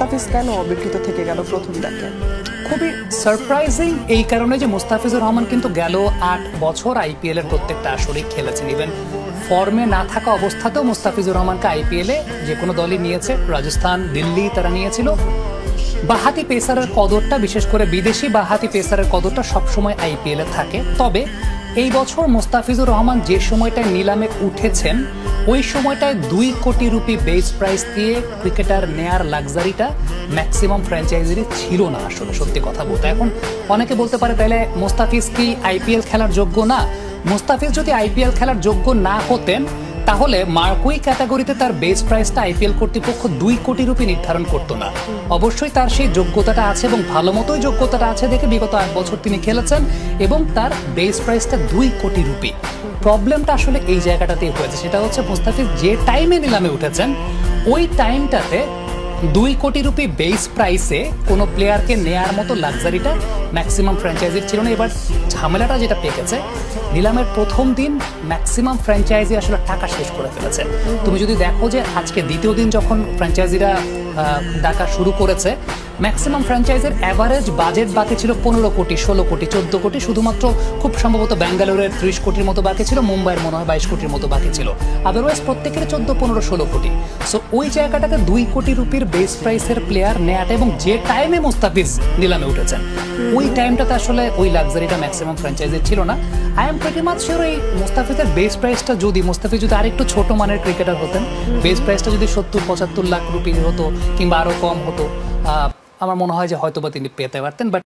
মুস্তাফিজ কেন অবিকৃত থেকে গেল প্রথম ডাকে? খুবই সারপ্রাইজিং এই কারণে যে মুস্তাফিজুর রহমান কিন্তু গেল ৮ বছর আইপিএল এর প্রত্যেকটা আসরেই খেলেছেন। ইভেন ফর্মে না থাকা অবস্থাতেও মুস্তাফিজুর রহমানকে আইপিএলে যে কোনো দলই নিয়েছে, রাজস্থান, দিল্লি তারা নিয়েছিল। বাঁহাতি পেসারের কদরটা, বিশেষ করে বিদেশি বাঁহাতি পেসারের কদরটা সবসময় আইপিএলে থাকে। তবে এই বছর মুস্তাফিজুর রহমান যে সময়টায় নিলামে উঠেছেন ওই সময়টায় ২ কোটি রুপি বেস প্রাইস দিয়ে ক্রিকেটার নেয়ার লাক্সারিটা ম্যাক্সিমাম ফ্র্যাঞ্চাইজিরই ছিল না আসলে, সত্যি কথা বলতে। এখন অনেকে বলতে পারে তাহলে মুস্তাফিজ কি আইপিএল খেলার যোগ্য না? মুস্তাফিজ যদি আইপিএল খেলার যোগ্য না হতেন তাহলে মার্কুই ক্যাটাগরিতে তার বেস প্রাইসটা আইপিএল কর্তৃপক্ষ ২ কোটি রুপি নির্ধারণ করতো না। অবশ্যই তার সেই যোগ্যতাটা আছে এবং ভালো মতোই যোগ্যতাটা আছে দেখে বিগত ৮ বছর তিনি খেলেছেন এবং তার বেস প্রাইসটা ২ কোটি রুপি। প্রবলেমটা আসলে এই জায়গাটাতেই হয়েছে, সেটা হচ্ছে মুস্তাফিজ যে টাইমে নিলামে উঠেছেন ওই টাইমটাতে ২ কোটি রুপি বেস প্রাইসে কোনো প্লেয়ারকে নেয়ার মতো লাক্সারিটা ম্যাক্সিমাম ফ্র্যাঞ্চাইজির ছিল না। এবার ঝামেলাটা যেটা পেকেছে, নিলামের প্রথম দিন ম্যাক্সিমাম ফ্র্যাঞ্চাইজি আসলে টাকা শেষ করে ফেলেছে। তুমি যদি দেখো যে আজকে দ্বিতীয় দিন যখন ফ্র্যাঞ্চাইজিরা ডাকা শুরু করেছে, ম্যাক্সিমাম ফ্র্যাঞ্চাইজির অ্যাভারেজ বাজেট বাকি ছিল ১৫ কোটি, ১৬ কোটি, ১৪ কোটি। শুধুমাত্র খুব সম্ভবত ব্যাঙ্গালোরের ৩০ কোটির মতো বাকি ছিল, মুম্বাইয়ের মনে হয় ২২ কোটির মতো বাকি ছিল। আদারওয়াইজ প্রত্যেকের ১৪, ১৫, ১৬ কোটি। সো ওই জায়গাটাতে ২ কোটি রুপির বেস প্রাইসের প্লেয়ার নেয়াটা এবং যে টাইমে মুস্তাফিজ নিলামে উঠেছেন ওই টাইমটাতে আসলে ওই লাক্সারিটা ম্যাক্সিমাম ফ্র্যাঞ্চাইজির ছিল না। I am pretty much sure এই মুস্তাফিজের বেস প্রাইসটা যদি মুস্তাফিজ যদি আরেকটু ছোট মানের ক্রিকেটার হতেন, বেস প্রাইসটা যদি ৭০-৭৫ লাখ রুপি হতো কিংবা আরও কম হতো, আমার মনে হয় যে হয়তো বা তিনি পেতে পারতেন। বাট